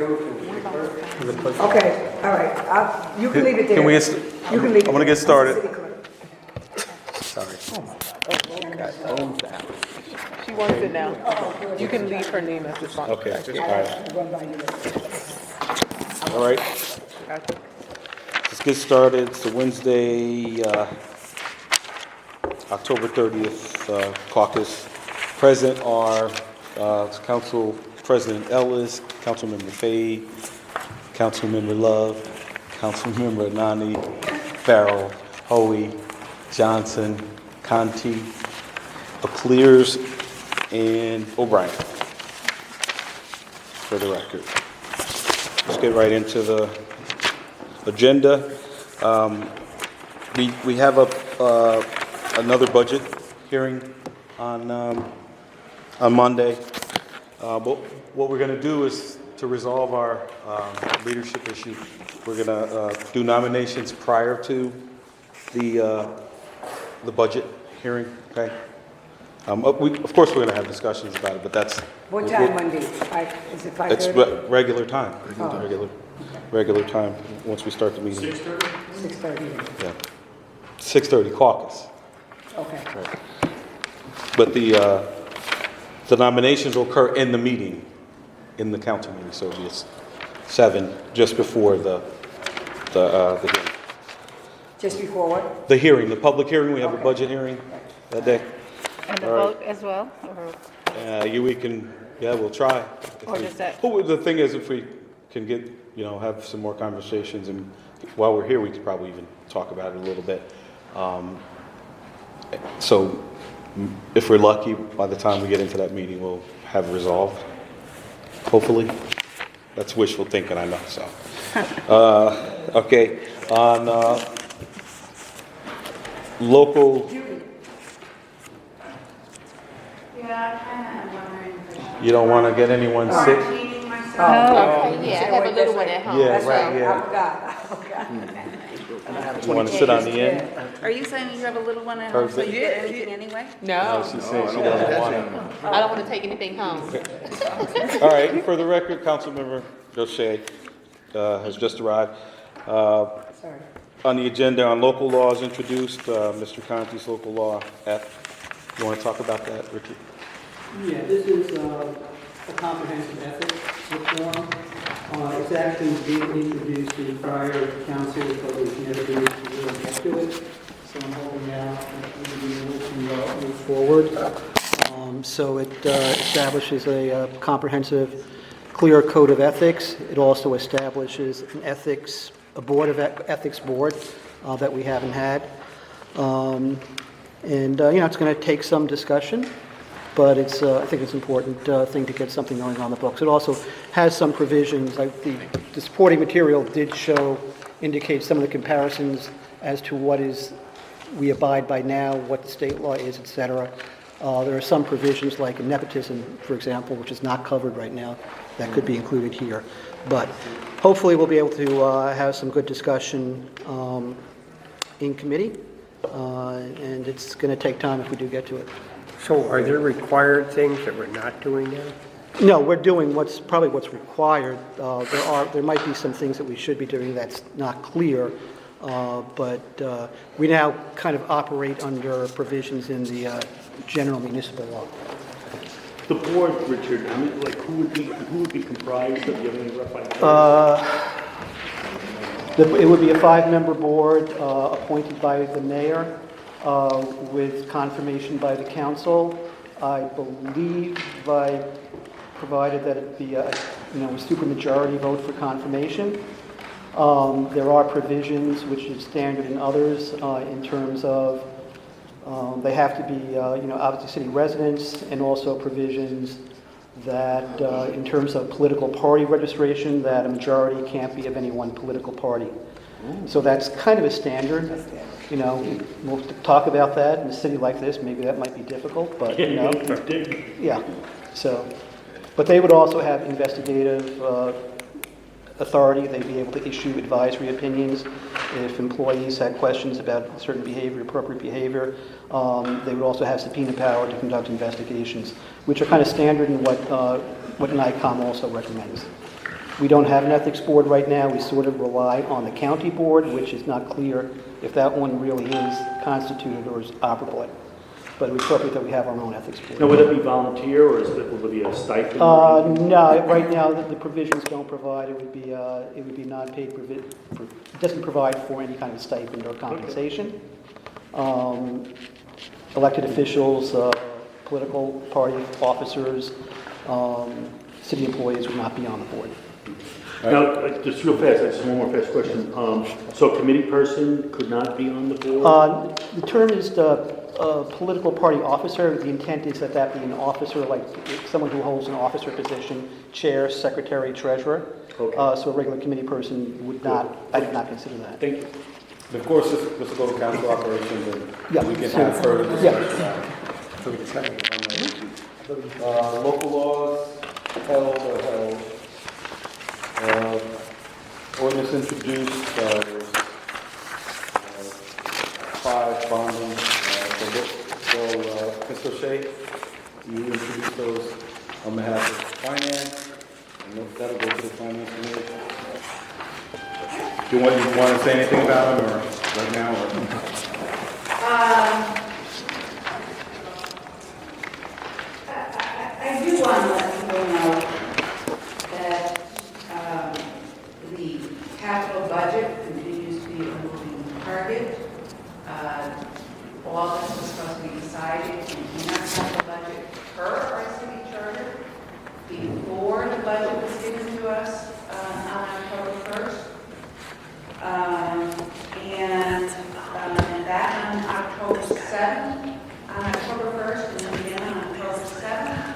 Okay, all right. You can leave it there. Can we get, You can leave it I'm gonna there. get started. City clerk. Sorry. She wants it now. You can leave her name as the sponsor. Okay, all right. Run by you. All right. Let's get started. It's the Wednesday, October 30th caucus. Present are Council President Ellis, Councilmember Fade, Councilmember Love, Councilmember Nani, Farrell, Hoey, Johnson, Conti, Clears, and O'Brien. For the record. Let's get right into the agenda. We have another budget hearing on Monday. But what we're going to do is to resolve our leadership issue. We're going to do nominations prior to the budget hearing. Okay. Of course, we're going to have discussions about it, but that's What time Monday? Is it 5:30? it's regular time. Oh. Regular time once we start the meeting. 6:30. Yeah. 6:30 caucus. Okay. But the nominations will occur in the meeting, in the council meeting, so it'll be 7 just before the hearing. Just before what? The hearing, the public hearing. We have a Okay. budget hearing that day. And the All right. vote as well? Or We can, we'll try. Or does that- Well, the thing is, if we can get, have some more conversations, and while we're here, we could probably even talk about it a little bit. So if we're lucky, by the time we get into that meeting, we'll have it resolved, hopefully. That's wishful thinking, I know, so. Okay, on local, Yeah, I kind of am wondering. you don't want to get anyone sick? Cheating myself. Oh, okay, yeah, I have a little one at home. Yeah, That's right, right. yeah. I forgot. You want to sit on the end? Are you saying you have a little one at home, so you get anything anyway? No, No. she's saying she doesn't want it. I don't want to take anything home. All right, for the record, Councilmember Gaucher has just arrived. Sorry. On the agenda on local laws introduced, Mr. Conti's local law F. You want to talk about that, Richard? Yeah, this is a comprehensive ethics reform. It's actually been introduced in prior councils, but we've never been able to really get to it. So I'm hoping now that we'll be able to move forward. So it establishes a comprehensive, clear code of ethics. It also establishes a board of ethics board that we haven't had. It's going to take some discussion, but I think it's an important thing to get something going on the books. It also has some provisions, like the supporting material did indicate some of the comparisons as to what we abide by now, what the state law is, et cetera. There are some provisions like nepotism, for example, which is not covered right now, that could be included here. But hopefully we'll be able to have some good discussion in committee, and it's going to take time if we do get to it. So are there required things that we're not doing now? No, we're doing what's required. There might be some things that we should be doing that's not clear, but we now kind of operate under provisions in the general municipal law. The board, Richard, who would be comprised of? Do you have any rough idea? It would be a 5-member board appointed by the mayor with confirmation by the council. I believe I provided that it be a supermajority vote for confirmation. There are provisions, which is standard in others, in terms of they have to be, obviously city residents, and also provisions that in terms of political party registration, that a majority can't be of any one political party. So that's kind of a standard. We'll talk about that in a city like this. Maybe that might be difficult, but yeah. So, but they would also have investigative authority. They'd be able to issue advisory opinions if employees had questions about certain behavior, appropriate behavior. They would also have subpoena power to conduct investigations, which are kind of standard in what NICOM also recommends. We don't have an ethics board right now. We sort of rely on the county board, which is not clear if that one really is constituted or is operable. But it would be appropriate that we have our own ethics board. Now, would it be volunteer or will there be a stipend? No, right now, the provisions don't provide, it would be non-paid, it doesn't provide for any kind of stipend or compensation. Elected officials, political party officers, city employees would not be on the board. Now, just real fast, just one more fast question. So a committee person could not be on the board? The term is political party officer. The intent is that be an officer, like someone who holds an officer position, chair, secretary, treasurer. Okay. So a regular committee person would not, I did not consider that. Thank you. Of course, this will go to council operations Yeah, and we can so- have further yeah. discussion on it. So we can second it. Local laws, held or held. Ordinance introduced, there's 5 bonding. So, Mr. O'Shea, you introduce those on behalf of finance, and that'll go to the finance committee. Do you want to say anything about them, or right now, or? I do want to let people know that the capital budget continues to be a moving target. All this was supposed to be decided in our capital budget per our city charter before the budget was given to us on October 1st. And that on October 7th, on October 1st, and then again on October 7th,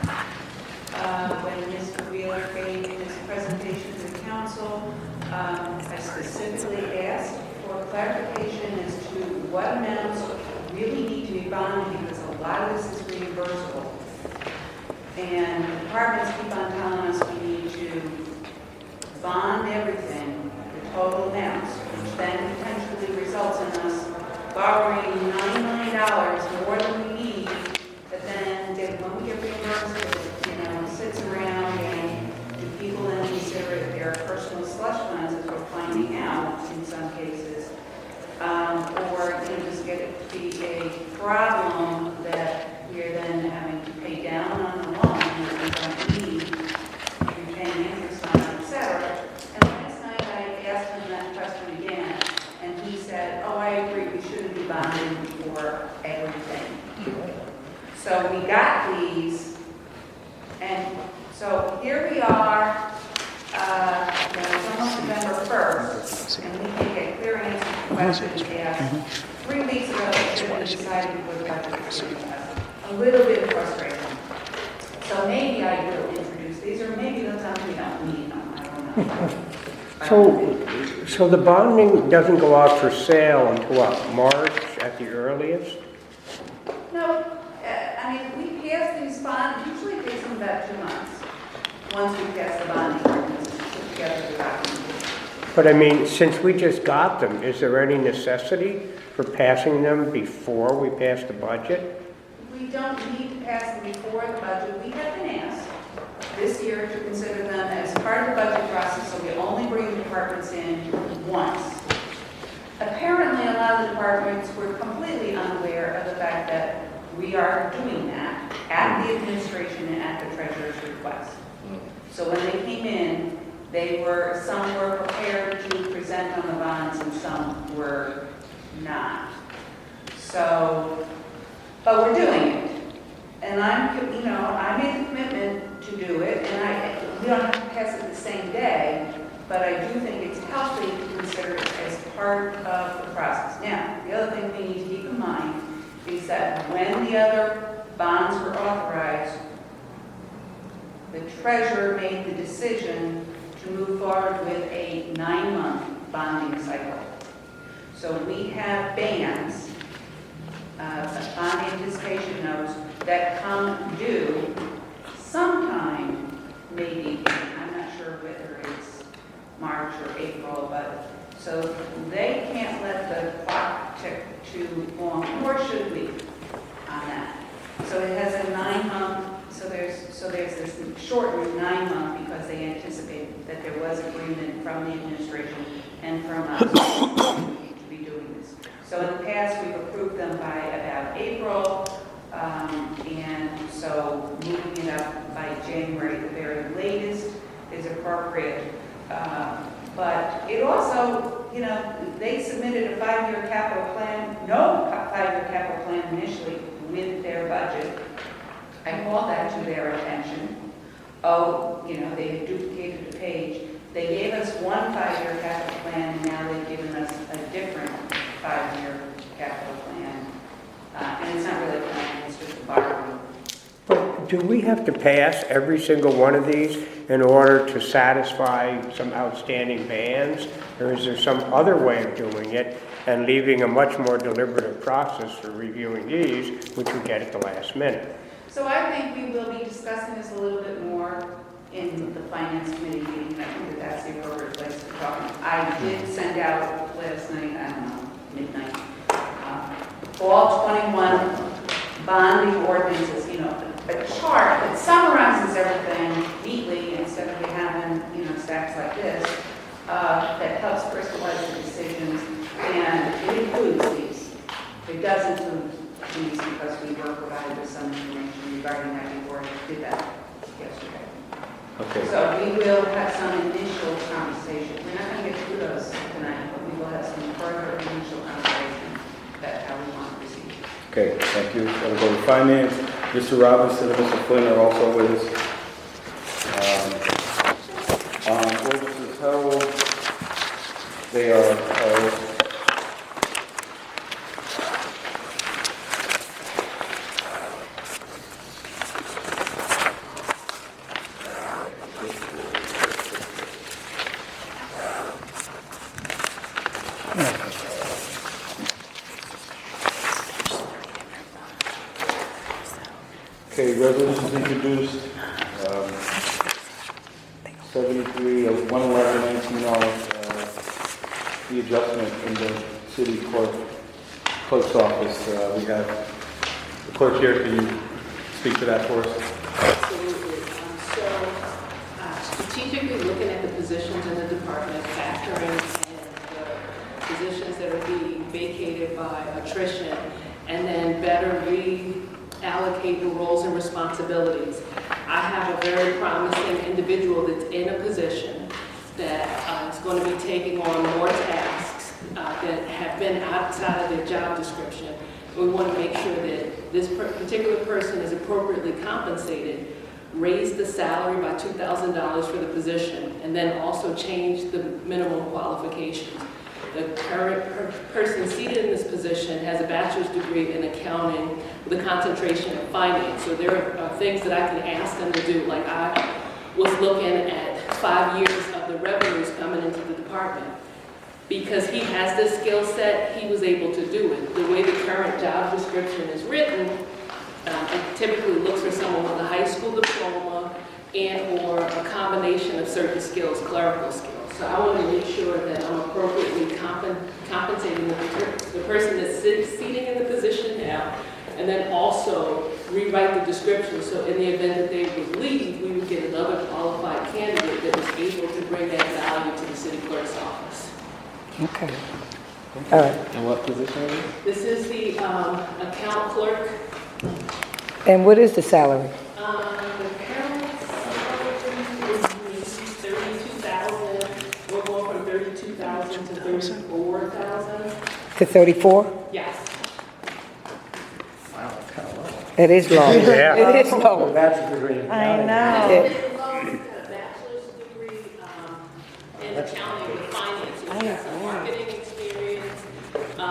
when Mr. Wheeler gave his presentation to the council, I specifically asked for clarification as to what amounts really need to be bonded, because a lot of this is reimbursable. And the departments keep on telling us we need to bond everything, the total amounts, which then potentially results in us borrowing $9 million more than we need, but then when we get reimbursed, it sits around and do people then consider it their personal slush funds, as we're finding out in some cases, or just get it to be a problem that we are then having to pay down on the loan that we don't need, we're paying interest on, etc. And last night I asked him that question again, and he said, "Oh, I agree, we shouldn't be bonding for everything." So we got these, and so here we are, it's almost November 1st, and we can get clear answers to questions we asked 3 weeks ago. It should have been decided before the budget was given to us. A little bit of frustration. So maybe I will introduce these, or maybe they'll tell me we don't need them. I don't know. So the bonding doesn't go out for sale until what, March at the earliest? No, we pass these bonds, usually it takes them about 2 months, once we pass the bonding ordinance, put together the documentation. But since we just got them, is there any necessity for passing them before we pass the budget? We don't need to pass them before the budget. We have been asked this year to consider them as part of the budget process, so we only bring the departments in once. Apparently, a lot of the departments were completely unaware of the fact that we are doing that at the administration and at the treasurer's request. So when they came in, some were prepared to present on the bonds and some were not. So, but we're doing it. And I made the commitment to do it, and we don't have to pass it the same day, but I do think it's healthy to consider it as part of the process. Now, the other thing we need to keep in mind is that when the other bonds were authorized, the treasurer made the decision to move forward with a 9-month bonding cycle. So we have bands, bond anticipation notes, that come due sometime, maybe, I'm not sure whether it's March or April, but so they can't let the clock tick too long, nor should we on that. So it has a 9-month, so there's this shortened 9-month because they anticipated that there was agreement from the administration and from us to be doing this. So in the past, we've approved them by about April, and so moving it up by January, the very latest, is appropriate. But it also, you know, they submitted a 5-year capital plan, no 5-year capital plan initially with their budget. I called that to their attention. Oh, you know, they had duplicated the page. They gave us one 5-year capital plan, and now they've given us a different 5-year capital plan. And it's not really a plan, it's just a borrowing. But do we have to pass every single one of these in order to satisfy some outstanding bans? Or is there some other way of doing it and leaving a much more deliberative process for reviewing these, which we get at the last minute? So I think we will be discussing this a little bit more in the Finance Committee meeting. I think that that's the appropriate place to talk. I did send out last night, I don't know, midnight, all 21 bonding ordinances, you know, a chart that summarizes everything neatly instead of having, you know, stacks like this, that helps crystallize the decisions, and it includes these. It does include these because we were provided with some information regarding that before we did that yesterday. Okay. So we will have some initial conversation. We're not going to get through those tonight, but we will have some further initial conversation about how we want to proceed. Okay, thank you. We'll go to finance. Mr. Robinson and Mr. Flynn are also with us. On Ordinances Herald, they are okay, resolutions introduced, 73 of 111-19, the adjustment in the city clerk's office. We have the clerk here. Can you speak to that for us? Absolutely. Strategically looking at the positions in the department, factoring in the positions that are being vacated by attrition, and then better reallocate the roles and responsibilities. I have a very promising individual that's in a position that is going to be taking on more tasks that have been outside of their job description. We want to make sure that this particular person is appropriately compensated, raise the salary by $2,000 for the position, and then also change the minimum qualifications. The current person seated in this position has a bachelor's degree in accounting with a concentration in finance. So there are things that I can ask them to do. Like I was looking at 5 years of the revenues coming into the department. Because he has this skill set, he was able to do it. The way the current job description is written, it typically looks for someone with a high school diploma and or a combination of certain skills, clerical skills. So I want to make sure that I'm appropriately compensating the person that's seating in the position now, and then also rewrite the description so in the event that they would leave, we would get another qualified candidate that was able to bring that value to the city clerk's office. Okay. All right. And what position is it? This is the account clerk. And what is the salary? The account salary is 32,000. We're going from 32,000 to 34,000. To 34? Yes. It is low. Yeah. It is low. Bachelor's degree in I accounting. know. It's a bachelor's degree in accounting with finance. He's got some marketing experience. And I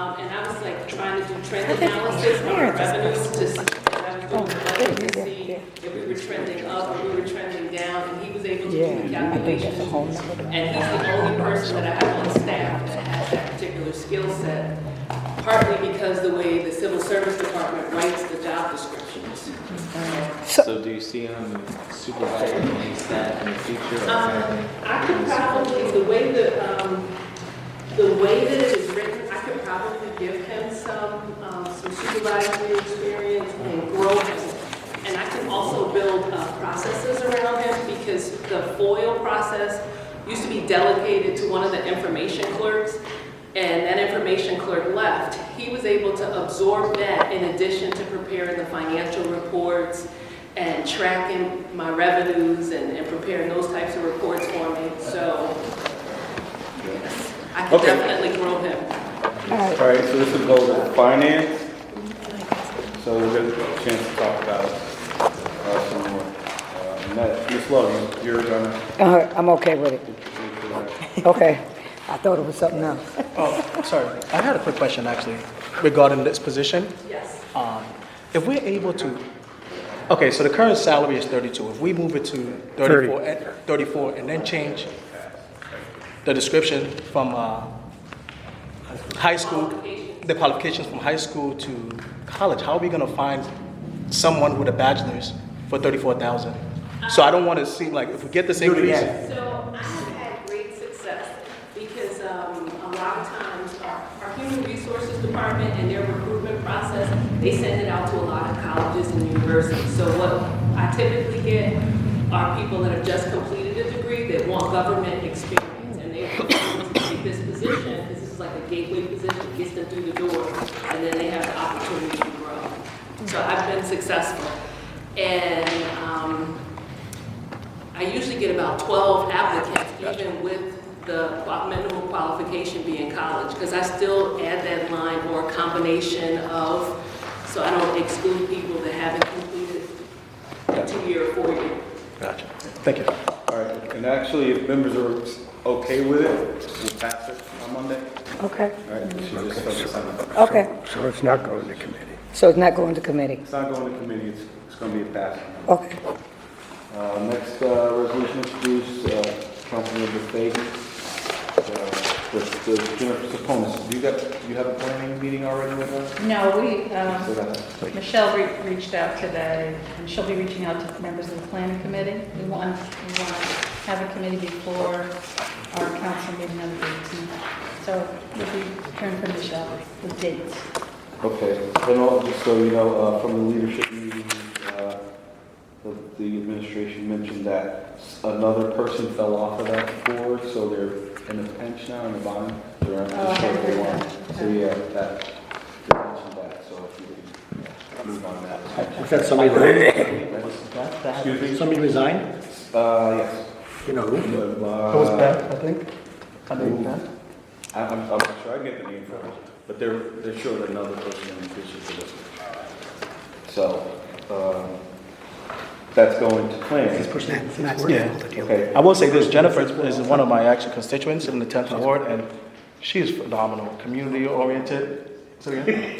was like trying to do trend analysis on our revenues to see what I was doing the budget to see if we were trending up or we were trending down. And he was able to do the Yeah, I think that's calculations. a whole nother. And he's the only person that I have on staff that has that particular skill set, partly because the way the civil service department writes the job descriptions. So do you see him supervising any staff in the future? I could probably, the way that it is written, I could probably give him some supervisory experience and grow him. And I can also build the FOIL process used to be delegated to one of the information clerks, and that information clerk left. He was able to absorb that in addition to preparing the financial reports and tracking my revenues and preparing those types of reports for me. So yes, I can Okay. definitely grow him. All right. All right, so this will go to finance. So we'll get a chance to talk about some more. Ms. Love, you're gonna. I'm okay with it. Okay. I thought it was something else. Oh, sorry. I had a quick question actually regarding this position. Yes. If we're able to, okay, so the current salary is 32. If we move it to 34 and then change the description from high school, the qualifications from high school to college, how are we going to find someone with a bachelor's for 34,000? So I don't want to seem like if we get this increase. So I have had great success because a lot of times our human resources department and their recruitment process, they send it out to a lot of colleges and universities. So what I typically get are people that have just completed a degree that want government experience, and they want to take this position because this is like a gateway position, gets them through the door, and then they have the opportunity to grow. So I've been successful. And I usually get about 12 applicants, even with the minimum qualification being college, because I still add that line or a combination of, so I don't exclude people that haven't completed a 2-year or 4-year. Gotcha. Thank you. All right, and actually, if members are okay with it, we'll pass it on Monday. Okay. All right, we should just focus on it. Okay. So it's not going to committee? So it's not going to committee? It's not going to committee, it's going to be a pass. Okay. Next resolution introduced, Councilmember Fagan. The Jennifer Saponis, you have a planning meeting already with us? No, So that's- Michelle reached out today, and she'll be reaching out to members of the planning committee. We want to have a committee before our council meeting on the 18th. So we'll be hearing from Michelle with dates. Okay, and also, just so you know, from the leadership meeting, the administration mentioned that another person fell off of that board, so they're in a pinch now in the bottom. They're not Oh, sure if they okay. want. So yeah, that, they mentioned that, so if you could move on that. Was that somebody resigned? Excuse me? Somebody resigned? Yes. You know who? It was Beth, I think. I think Beth. I'm not sure, I can get the name for it, but they're sure that another person in the position for this. So, that's going to planning. Yeah. Okay. I will say this, Jennifer is one of my actual constituents in the 10th ward, and she is phenomenal, community oriented. So yeah.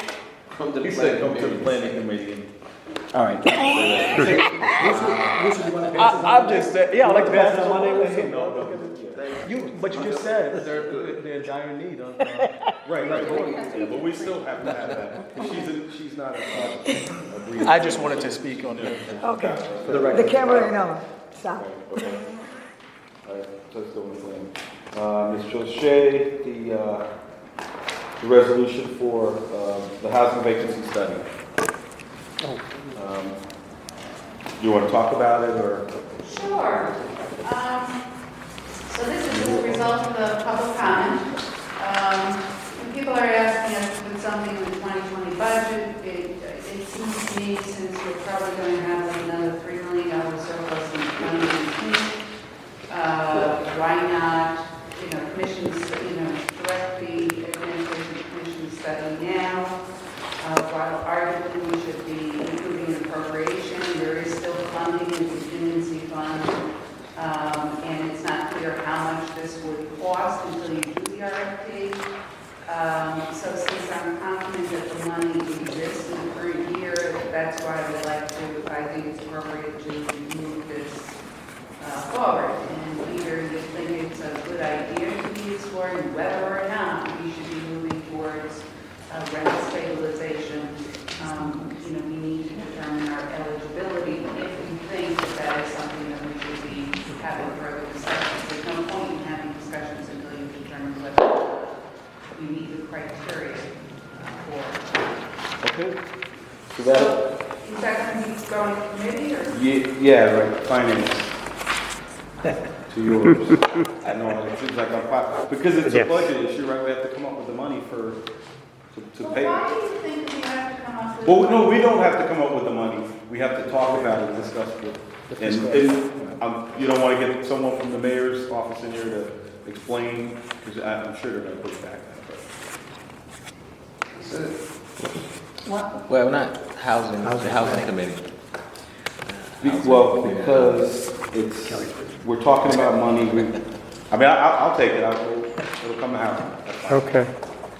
Come to the planning committee. All right. I'm just saying, yeah, I'd like to pass this on Monday. But you just said they're in dire need of. Right, yeah, but we still have to have that. She's not a. I just wanted to speak on it. Okay. For the record. The camera ain't on. Stop. Okay. All right, so let's go with planning. Ms. Trochet, the resolution for the housing vacancy study. You want to talk about it, or? Sure. So this is as a result of the public comment. When people are asking us to put something in the 2020 budget, it seems to me, since we're probably going to have like another $3 million surplus in 2019, why not, commissions, direct the administration to commission study now, while arguably we should be improving appropriation. There is still funding in the contingency fund. And it's not clear how much this would cost until you do the RFP. So since I'm confident that the money exists in the current year, that's why I think it's appropriate to move this forward. And either you think it's a good idea to be exploring whether or not we should be moving towards rental stabilization. We need to determine our eligibility if we think that is something that we should be having further discussions. There's no point in having discussions until you determine whether we meet the criteria for it. Okay. So that. Is that going to be going to committee or? Yeah, right, finance. to yours. I know, it seems like because it's a Yes. budget issue, right? We have to come up with the money to pay. Why do you think we have to come up with? Well, no, we don't have to come up with the money. We have to talk about it and discuss it. And you don't want to get someone from the mayor's office in here to explain, because I'm sure they're going to push back. Well, not housing, the housing committee. Well, because we're talking about money. I'll take it. It'll come to housing. That's fine. Okay.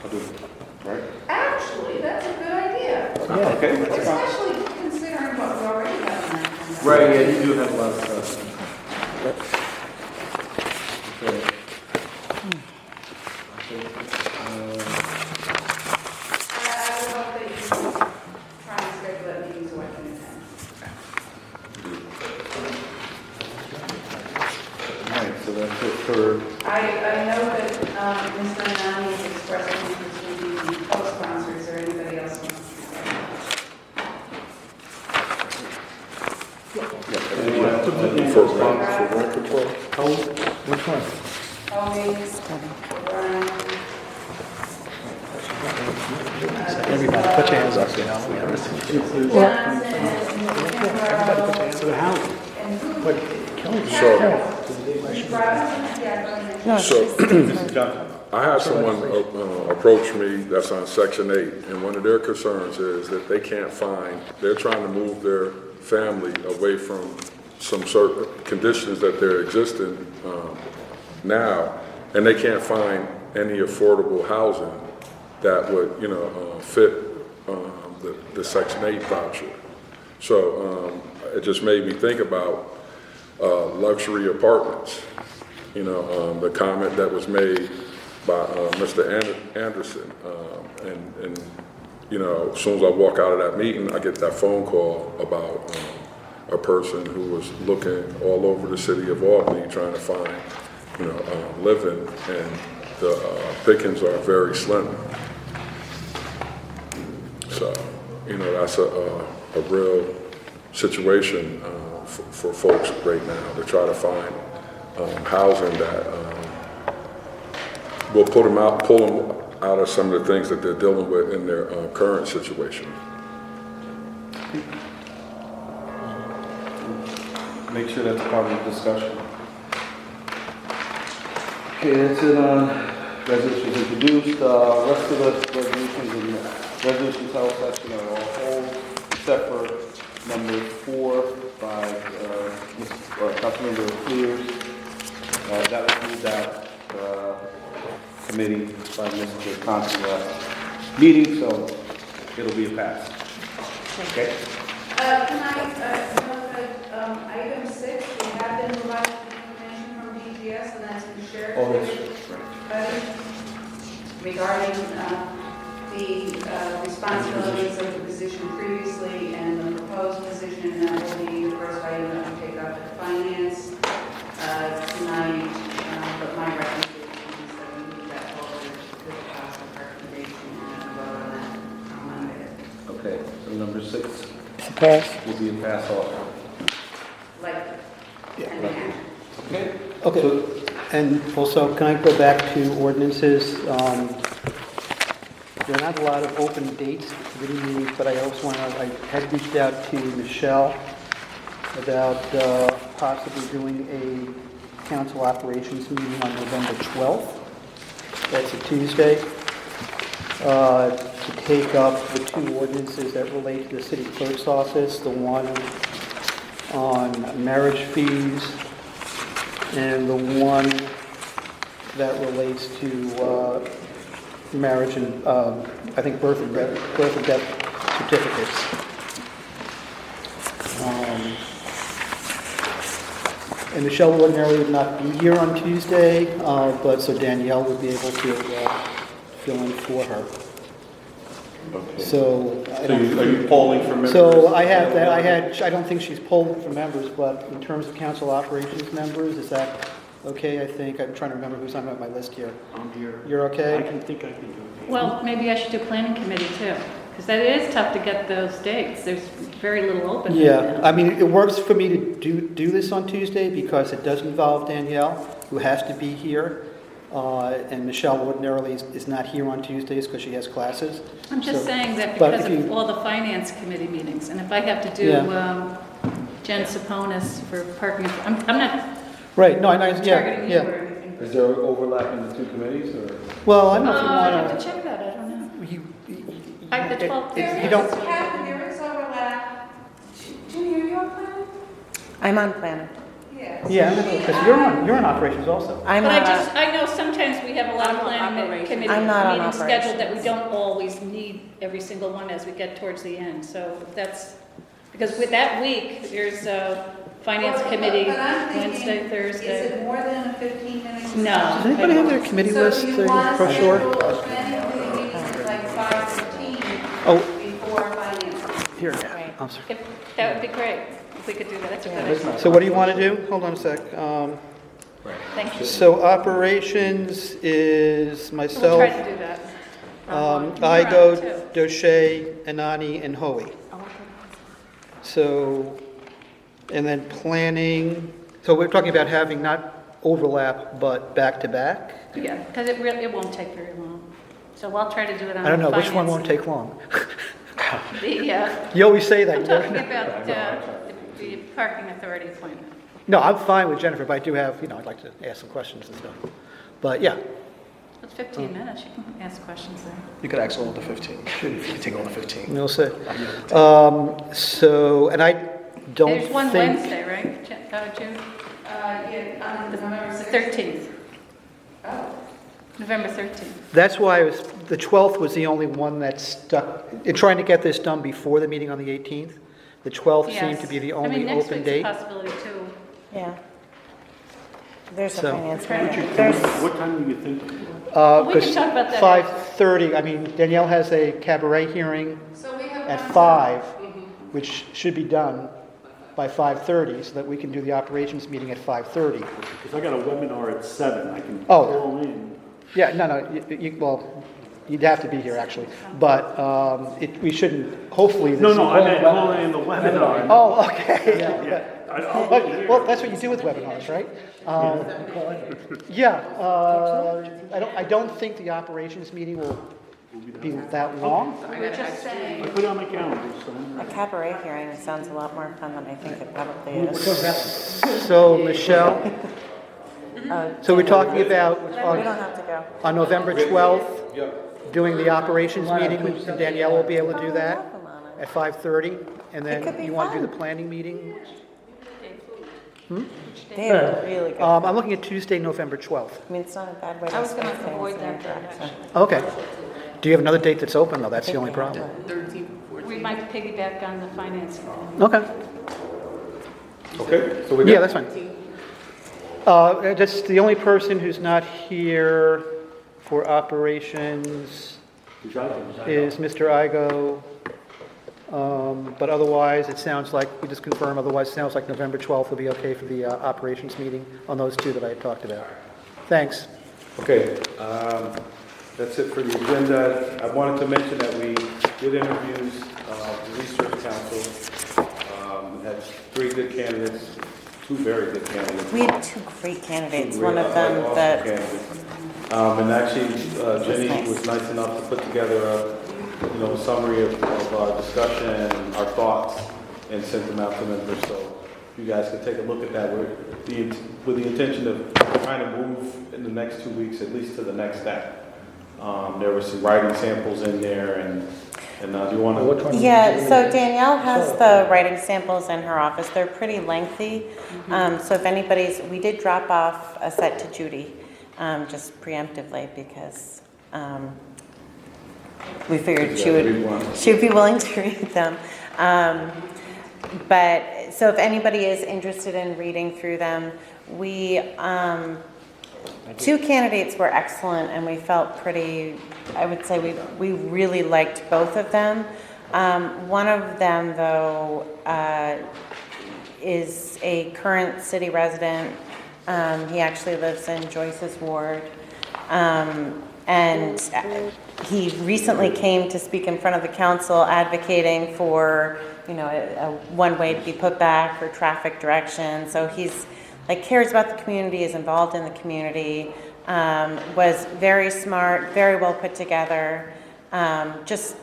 I'll do it. Right? Actually, that's a good idea, Okay. That's fine. especially considering what we already have in our. Right, yeah, you do have a lot of stuff. Okay. I would hope that you try and schedule that meeting so I can attend. All right, so that's it for, I know that Mr. Anani is expressing interest in being co-sponsor. Is there anybody else who wants to say Which one? Everybody, put your hands up, you know. So the housing. So, I had someone approach me that's on Section 8, and one of their concerns is that they can't find, they're trying to move their family away from some certain conditions that they're existing now, and they can't find any affordable housing that would, fit the Section 8 voucher. So it just made me think about luxury apartments. The comment that was made by Mr. Anderson, and as soon as I walk out of that meeting, I get that phone call about a person who was looking all over the city of Albany trying to find, living, and the pickings are very slim. So, that's a real situation for folks right now to try to find housing that will pull them out of some of the things that they're dealing with in their current situation. make sure that's part of the discussion. Okay, that's it on resolutions introduced. Rest of the resolutions in the resolution title section are all hold, except for number 4 by Councilmember Clears. That was moved out committee by Mr. Conti last meeting, so it'll be a pass. Okay? Can I note that item 6, we have been provided information from DGS, and that's been shared Oh, with that's everybody regarding the responsibilities of the position previously and the proposed position. That will be the first item that we take up at finance tonight, but my recommendation is that we move that forward to the council recommendation and vote on that on Monday. Okay, so number 6 Pass. will be a pass also. Like, Okay? Okay, and also, can I go back to ordinances? There are not a lot of open dates for committee meetings, but I also I had reached out to Michelle about possibly doing a council operations meeting on November 12th. That's a Tuesday. To take up the 2 ordinances that relate to the city clerk's office, the one on marriage fees and the one that relates to marriage and I think birth and death certificates. And Michelle ordinarily would not be here on Tuesday, but so Danielle would be able to fill in for her. Okay. So, Are you polling for members? so I have that. I don't think she's polled for members, but in terms of council operations members, is that okay? I think I'm trying to remember who's on my list here. I'm here. You're okay? I can do it. Well, maybe I should do planning committee too. Because that is tough to get those dates. There's very little open. Yeah, I mean, it works for me to do this on Tuesday because it does involve Danielle, who has to be here. And Michelle ordinarily is not here on Tuesdays because she has classes. I'm just So- saying that but because if of you- all the finance committee meetings, and if I have to do Yeah. Jen Saponis for parking, I'm not Right, no, yeah, targeting you yeah. or anything. Is there overlap in the two committees, or? Well, I don't know if you I want have to check that, I don't know. to. The 12th. You don't, There is overlap. Ginny, are you on planning? I'm on planning. Yes. yeah, because you're on operations also. I'm But not, I know sometimes we have a lot of planning committee I'm not on meetings scheduled that we operations. don't always need every single one as we get towards the end. So that's, because with that week, there's a finance committee, But I'm thinking, Wednesday, Is Thursday. it more than a 15-minute? No. Does anybody have their committee list, So do you want to brochure? schedule a planning committee meeting at like 5:15 Oh, before finance? here, Right. I'm sorry. That would be great, if we could do that. That's a good idea. So what do you want to do? Hold on a sec. Thank you. So operations is We'll myself, try to do that. You're on it, Igo, too. Doche, Anani, and Hoey. So, and then planning, so we're talking about having not overlap, but back-to-back? Yeah, because it won't take very long. So I'll try to do it on I don't know, which one finance. won't take long? The, You always say that. I'm you know? talking about the parking authority appointment. No, I'm fine with Jennifer, but I do have, I'd like to ask some questions and stuff. But yeah, It's 15 minutes, you can ask questions there. You could ask all the 15. You can take all the 15. we'll see. So, and I don't think. There's one Wednesday, right, June? Yeah, on November The 6th. 13th, Oh. November 13th. That's why the 12th was the only one that stuck, in trying to get this done before the meeting on the 18th. The 12th seemed to be the only open date. Next week's a possibility too. yeah. There's a So- finance Okay. committee. There's, What time do you think? We can talk about that 5:30, I mean, Danielle has a cabaret hearing So we have at one- 5, which should be done by 5:30, so that we can do the operations meeting at 5:30. Because I got a webinar at 7. I can Oh. call in. Yeah, no, well, you'd have to be here, actually. But we shouldn't, hopefully this... No, I meant calling in the webinar. Oh, okay. Yeah. I'll be here. Well, that's what you do with webinars, right? Yeah, I don't think the operations meeting will be that long. We're just saying. I put it on my calendar, so. a cabaret hearing sounds a lot more fun than I think it probably is. So, Michelle, so we're talking about We don't have to go. on November 12th, doing the operations meeting, and Danielle will be able to do that at 5:30, and It could then be you want to do fun. the planning meeting? They have a really good. I'm looking at Tuesday, November 12th. I mean, it's not a bad way to I was gonna spend things avoid in that your day, direction. Okay. Do you have another date that's open, though? That's the only problem. 13th, 14th. We might piggyback on the finance committee. Okay. Okay, so we Yeah, got, that's fine. Just the only person who's not here for operations is Mr. Igo. But otherwise, it sounds like, we just confirm, otherwise, it sounds like November 12th will be okay for the operations meeting on those two that I had talked about. Thanks. okay, that's it for the agenda. I wanted to mention that we did interviews, the Research Council. We had 3 good candidates, 2 very good candidates. We had 2 great candidates. Two One of great, them awesome that candidates. And actually, Jenny nice. was nice enough to put together a summary of our discussion and our thoughts and sent them out to members. So you guys could take a look at that with the intention of trying to move in the next 2 weeks, at least to the next step. There were some writing samples in there, and do you want to? Yeah, so Danielle has the writing samples in her office. They're pretty lengthy. So if anybody's, we did drop off a set to Judy, just preemptively because we figured she would be willing to read them. But so if anybody is interested in reading through them, we 2 candidates were excellent, and we felt pretty, I would say we really liked both of them. One of them, though, is a current city resident. He actually lives in Joyce's ward. And he recently came to speak in front of the council advocating for, a one-way to be put back for traffic direction. So he's cares about the community, is involved in the community, was very smart, very well put together, just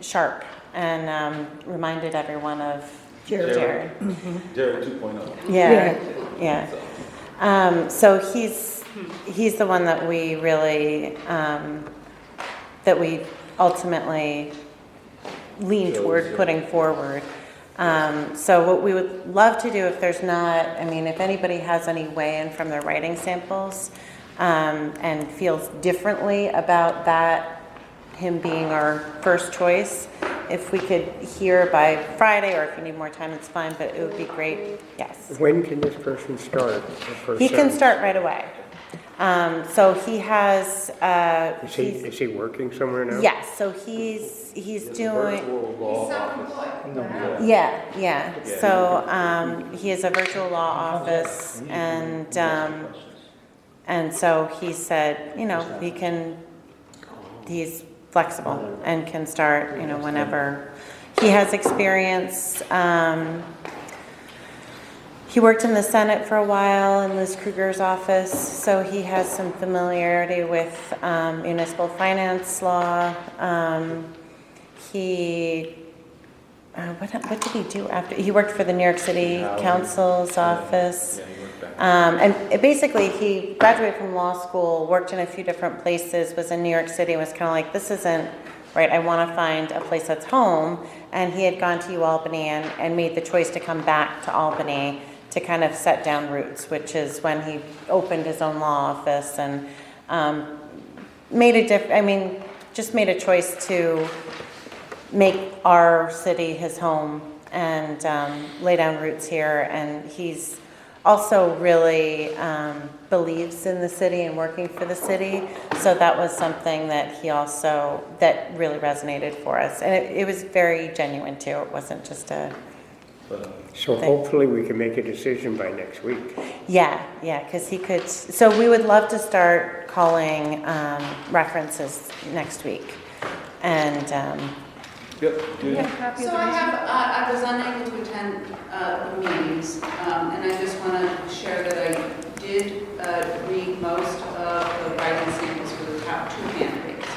sharp, and reminded everyone of Jared. Jared 2.0. Yeah. So he's the one that we really, that we ultimately lean toward putting forward. So what we would love to do, if there's not, if anybody has any weigh-in from their writing samples, and feels differently about that, him being our first choice, if we could hear by Friday, or if you need more time, it's fine, but it would be great, yes. When can this person start? He can start right away. So he has, Is he working somewhere now? yes, so he's doing, Virtual law office. yeah. So, he has a virtual law office, and so he said, he's flexible and can start, whenever. He has experience. He worked in the Senate for a while in Liz Kruger's office, so he has some familiarity with municipal finance law. What did he do after? He worked for the New York City Council's office. And basically, he graduated from law school, worked in a few different places, was in New York City, and was kind of like, this isn't right. I want to find a place that's home. And he had gone to Albany and made the choice to come back to Albany to kind of set down roots, which is when he opened his own law office and just made a choice to make our city his home and lay down roots here. And he's also really believes in the city and working for the city. So that was something that that really resonated for us. And it was very genuine too. It wasn't just a So hopefully we can make a decision by next week. Yeah, because he could. So we would love to start calling references next week. And So I was unable to attend the meetings, and I just want to share that I did read most of the writing samples for the top two candidates.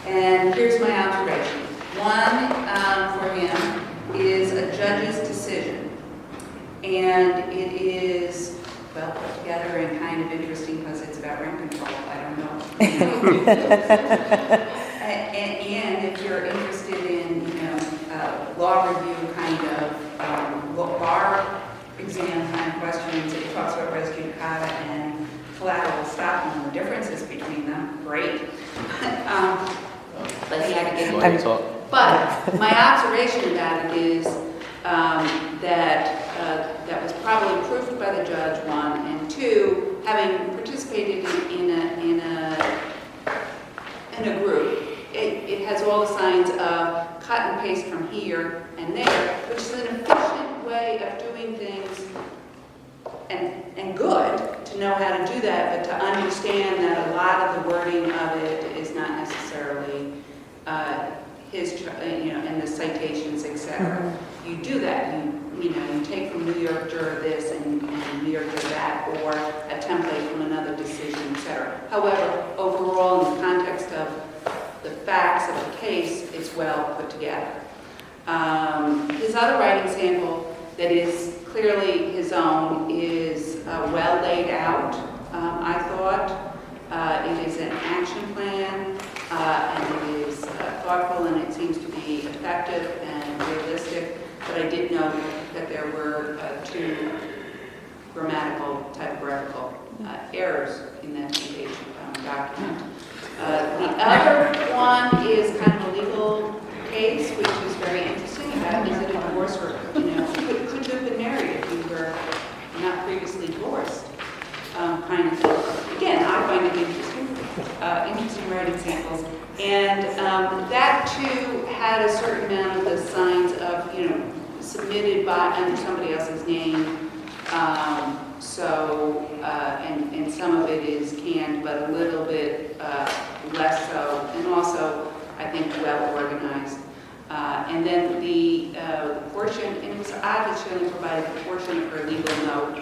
And here's my observation. One, for him, is a judge's decision. And it is well put together and kind of interesting because it's about rent control. I don't know. And if you're interested in, law review kind of bar exam kind of questions, it talks about res judicata and collateral estoppel and the differences between them. Great. But he had to get But my observation about it is that was probably proofed by the judge, one, and two, having participated in a group, it has all the signs of cut and paste from here and there, which is an efficient way of doing things and good to know how to do that, but to understand that a lot of the wording of it is not necessarily his, and the citations, etc. You do that. You take from New York juror this and New York juror that, or a template from another decision, etc. However, overall, in the context of the facts of the case, it's well put together. His other writing sample that is clearly his own is well laid out, I thought. It is an action plan, and it is thoughtful, and it seems to be effective and realistic, but I did note that there were two typographical errors in that two-page document. The other one is kind of a legal case, which is very interesting about is it a divorce or, could you have been married if you were not previously divorced, kind of thing. Again, I find it interesting writing samples. And that too had a certain amount of the signs of, submitted by under somebody else's name, And some of it is canned, but a little bit less so, and also, I think, well organized. And then the portion, and it was odd that she only provided a portion of her legal note,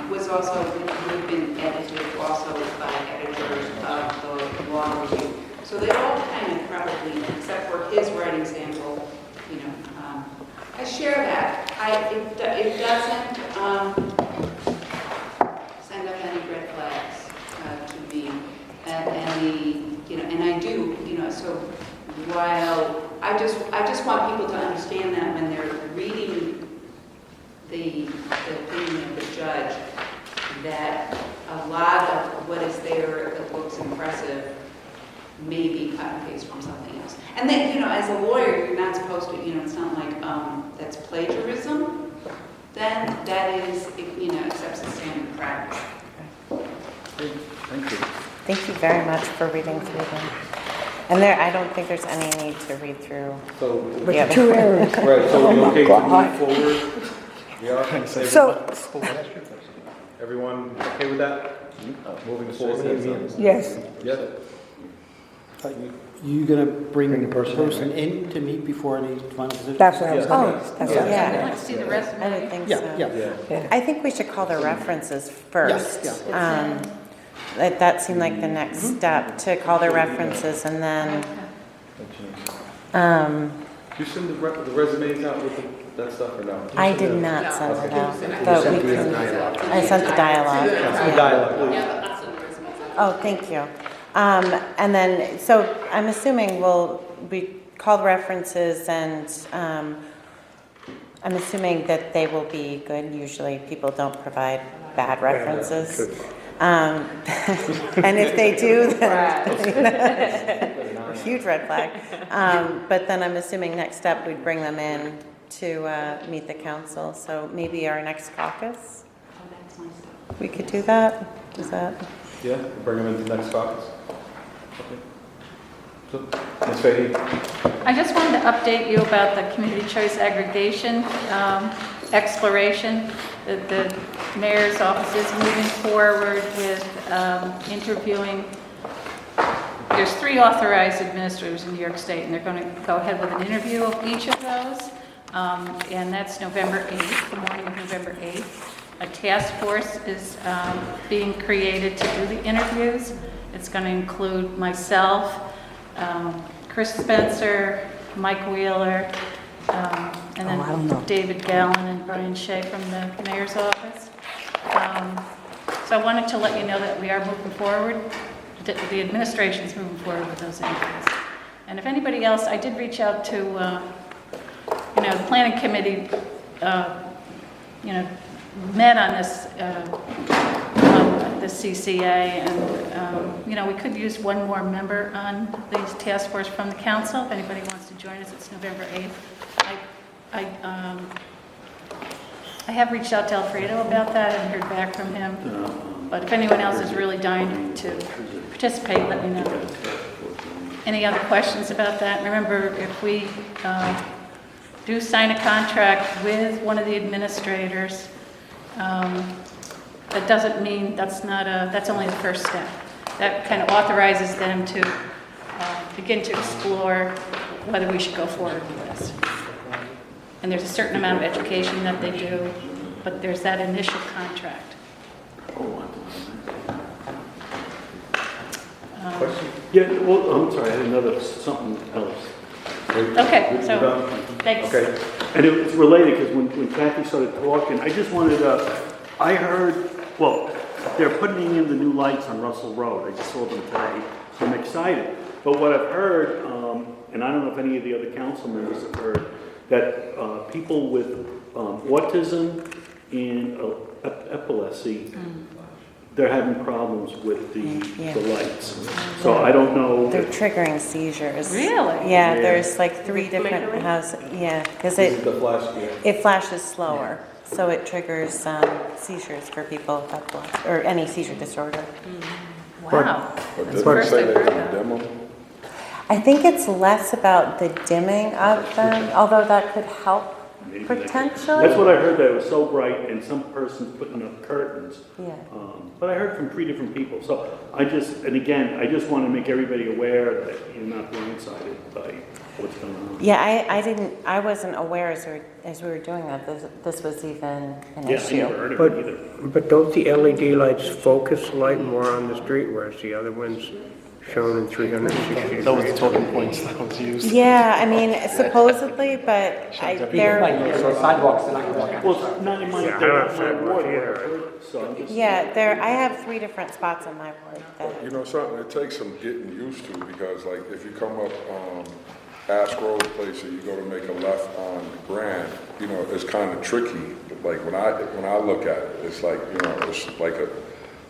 was also, would have been edited also by editors of the law review. So they're all kind of probably, except for his writing sample, I share that. It doesn't send up any red flags to me, and I do, so while I just want people to understand that when they're reading the opinion of the judge, that a lot of what is there that looks impressive may be cut and paste from something else. And then, as a lawyer, you're not supposed to, it's not like that's plagiarism. Then that is, accepts the standard practice. Thank you. Thank you very much for reading through them. And I don't think there's any need to read through. So, But the two errors. right, so Oh we my okay to God. move forward? We are? So, Everyone okay with that? Moving forward? yes. Yes. You gonna bring the person in to meet before any final decision? That's what I was going to Oh, ask. That's what I was yeah. gonna I'd like to see the resume. I would think Yeah, so. yeah. Yeah. I think we should call the references first. Yeah. That seemed like the next step, to call the references and then, You send the resumes out with that stuff or no? I did not send it out, but we can, I sent the dialogue. The dialogue. Yeah, I'll send the resumes out. Oh, thank you. And then, so I'm assuming we call the references and, I'm assuming that they will be good. Usually people don't provide bad references. And if they do, then huge red flag. But then I'm assuming next step, we'd bring them in to meet the council. So maybe our next caucus, we could do that. Is that? Yeah, bring them into the next caucus. Okay. So, Ms. Fahey? I just wanted to update you about the community choice aggregation exploration. The mayor's office is moving forward with interviewing. There's 3 authorized administrators in New York State, and they're going to go ahead with an interview of each of those. And that's November 8th, the morning of November 8th. A task force is being created to do the interviews. It's going to include myself, Chris Spencer, Mike Wheeler, and then David Gallen and Brian Shea from the mayor's office. So I wanted to let you know that we are moving forward. The administration's moving forward with those interviews. And if anybody else, I did reach out to, the planning committee, met on this, the CCA, and, we could use one more member on these task force from the council. If anybody wants to join us, it's November 8th. I have reached out to Alfredo about that and heard back from him. But if anyone else is really dying to participate, let me know. Any other questions about that? Remember, if we do sign a contract with one of the administrators, that doesn't mean that's only the first step. That kind of authorizes them to begin to explore whether we should go forward with this. And there's a certain amount of education that they do, but there's that initial contract. Yeah, well, I'm sorry, I had something else. Okay, so, thanks. Okay, and it's related, because when Kathy started talking, I just wanted I heard, they're putting in the new lights on Russell Road. I just saw them today, so I'm excited. But what I've heard, and I don't know if any of the other council members have heard, that people with autism and epilepsy, they're having problems with the lights. So I don't know. They're triggering seizures. Really? Yeah, there's like 3 different houses. Yeah, because it flashes slower. So it triggers seizures for people with epilepsy, or any seizure disorder. Wow. But That's the didn't first say I've they heard can of. demo? I think it's less about the dimming of them, although that could help maybe. Potentially. That's what I heard, that it was so bright, and some person's putting up curtains. Yeah. But I heard from 3 different people, so I just want to make everybody aware that you're not blindsided by what's going on. Yeah, I wasn't aware as we were doing that, this was even an Yeah, I issue. never heard of it either. But don't the LED lights focus light more on the street, whereas the other ones shown in 360 degrees? That was the talking points that was used. Yeah, I mean, supposedly, but they're, Sidewalks, they're not gonna walk out. Well, it's not in my, Yeah, I they're don't not have my sidewalks ward, either. so I'm just. yeah, I have 3 different spots on my ward that, You know something, it takes some getting used to, because like if you come up, Ash Grove place and you go to make a left on Grand, you know, it's kind of tricky. Like when I look at it, it's like, you know, it's like a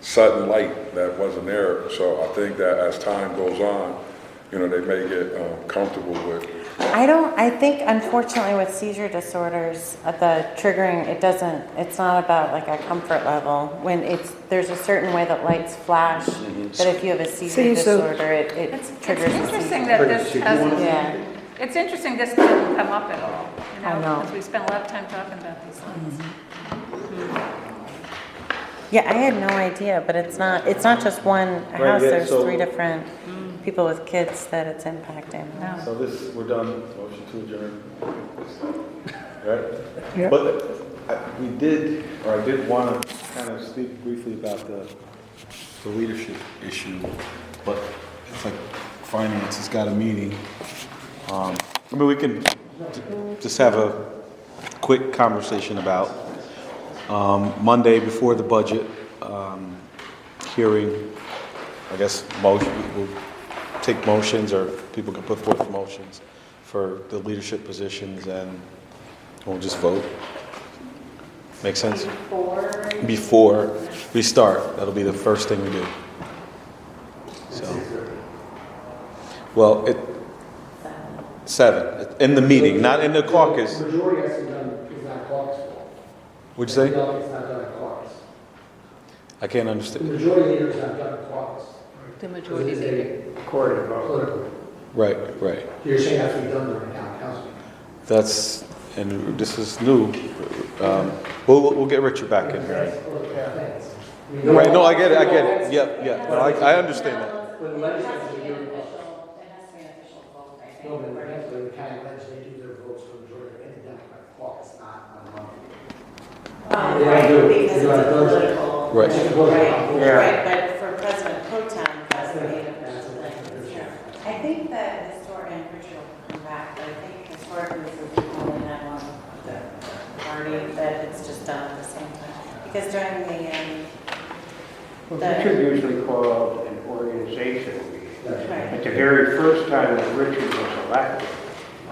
sudden light that wasn't there. So I think that as time goes on, you know, they may get comfortable with. I think unfortunately with seizure disorders, the triggering, it's not about like a comfort level. When there's a certain way that lights flash, that if you have a seizure disorder, it triggers It's a interesting seizure. that this hasn't, Yeah. it's interesting this didn't come up at all, you I know. because we spent a lot of time talking about these things. Yeah, I had no idea, but it's not just one house, yeah, there's so- 3 different people with kids that it's impacting. So we're done, motion to adjourn. Right? Yeah. But I did want to kind of speak briefly about the leadership issue, but it's like finance has got a meeting. I mean, we can just have a quick conversation about Monday before the budget hearing. I guess we'll take motions, or people can put forth motions for the leadership positions, and we'll just vote. Make sense? Before we start, that'll be the first thing we do. So, well, 7 in the meeting, not in the caucus. The majority has to be done, is not caucus. What'd you say? No, it's not done at caucus. I can't The understand. majority leader is not done at caucus. The majority leader. Recorded vote. Political. Right. You're saying it has to be done during town council meeting. That's, and this is new. We'll get Richard back in here. Right, no, I get it. Yeah. No, I understand that. When the legislature do no, but when the county legislature do their votes for the majority, they have to done by caucus, not on Monday. Right, do it. because They it's do it a on Thursday. political. Right. Right, but for President Pro Tem, that's the main official thing. I think that and Richard will come back, but I think historically we've only had one party that it's just done at the same time. Because during Richard usually called an organization meeting. Right. At the very first time that Richard was elected,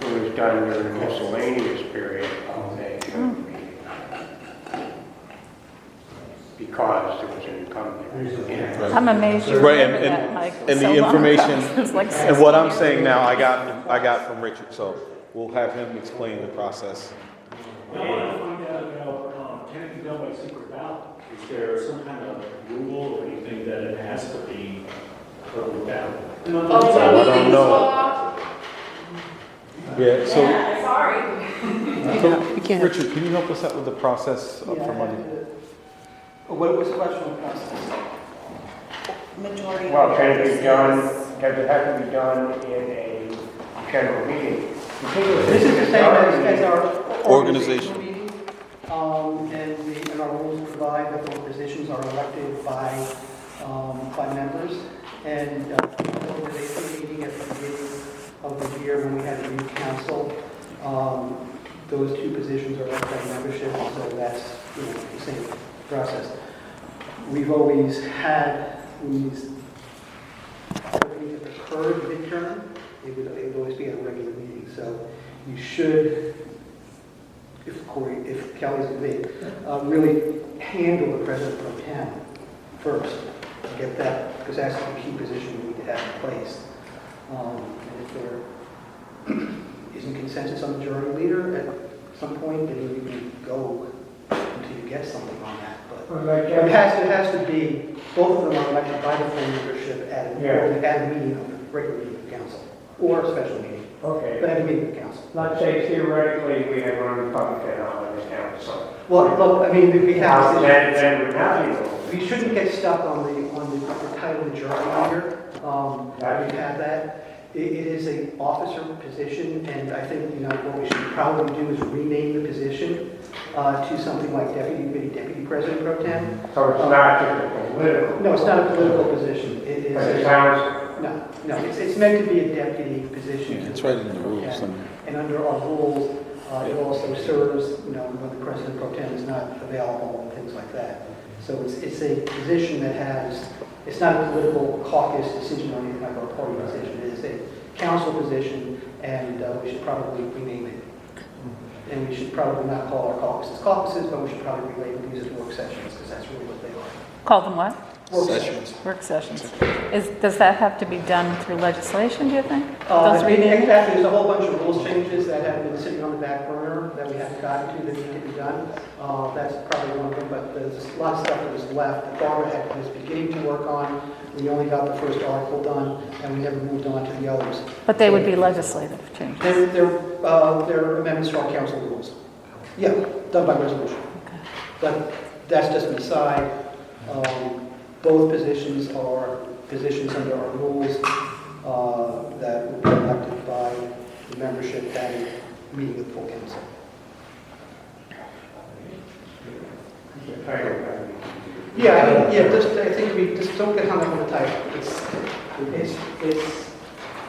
it was done during a miscellaneous period of a meeting. Because there was an incumbent. I'm amazed you Right, remember that, Mike. It was and so the long ago. information, It was like and what I'm 16 saying years now, ago. I got from Richard, so we'll have him explain the process. I want to find out about, can it be done by secret ballot? Is there some kind of rule or anything that it has to be public ballot? I don't know. Yeah, so, We can't. Richard, can you help us out with the process for Monday? What was the question on process? majority. Well, can it be done, does it have to be done in a general meeting? This is the same as our Organization. meeting. And our rules provide that the positions are elected by members. And the organization meeting at the beginning of the year when we had a new council, those 2 positions are elected by membership, so that's the same process. We've always had these openings that occurred midterm. It would always be at a regular meeting. So you should, if Kelly's going to be, really handle the president pro tem first. Get that, because that's the key position we need to have in place. And if there isn't consensus on majority leader at some point, then you can go until you get something on that. But it has to be, both of them are elected by the full membership at a meeting, of the regular meeting of council. or a special meeting, Okay. but every meeting of the council. Let's say theoretically, we had one Republican on the council. Well, look, I mean, we have, Then we're not legal. we shouldn't get stuck on the title majority leader. We have that. It is a officer position, and I think, you know, what we should probably do is rename the position to something like deputy president pro tem. So it's not just a political. No, it's not a political position. It is. But it sounds. No, it's meant to be a deputy position. It's right in the rules somewhere. And under our rules, it also serves, you know, when the president pro tem is not available and things like that. So it's a position that has, it's not a political caucus decision or anything like our party decision. It is a council position, and we should probably rename it. And we should probably not call our caucuses caucuses, but we should probably relabel these as work sessions, because that's really what they are. Call them what? Work sessions. Work sessions. Does that have to be done through legislation, do you think? Those renaming? Actually, there's a whole bunch of rules changes that have been sitting on the back burner that we haven't gotten to that need to be done. That's probably one of them, but there's a lot of stuff that was left that Barbara was beginning to work on. We only got the first article done, and we never moved on to the others. But they would be legislative changes. They're amendments to our council rules. Yeah, done by resolution. Okay. But that's just an aside. Both positions are positions under our rules that will be elected by the membership at a meeting of the full council. Yeah, I mean, I think we just don't get hung up on the title.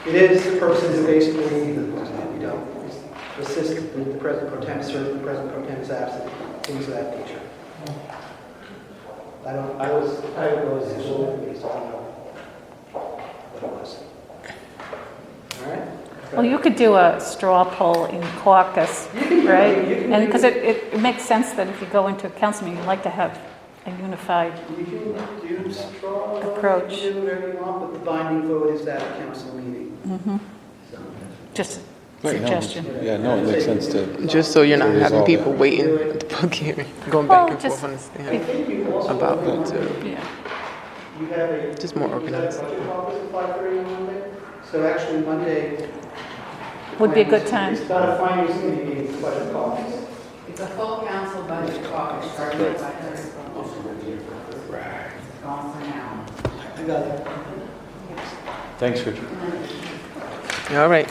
It is the person who basically, you know, assists the president pro tem, serves the president pro tem is absent, things of that nature. I was so I don't know what it was. All right? Well, you could do a straw poll in caucus, right? And because it makes sense that if you go into a council meeting, you'd like to have a unified You can do straw approach. You can do whatever you want, but the binding vote is that council meeting. Mm-hmm. Just a Right, no, suggestion. yeah, no, it makes sense to. Just so you're not to having resolve people that. waiting at the public hearing, going Well, back and just- forth on the stand. I think you also About have it, too. Yeah. You have a Just more organized. budget caucus at 5:30 on Monday. So actually Monday Would be a good time. It's not a finance committee meeting, it's a budget caucus. It's a full council budget caucus starting at 5:30. Gone for now. You got it. Thanks, Richard. All right.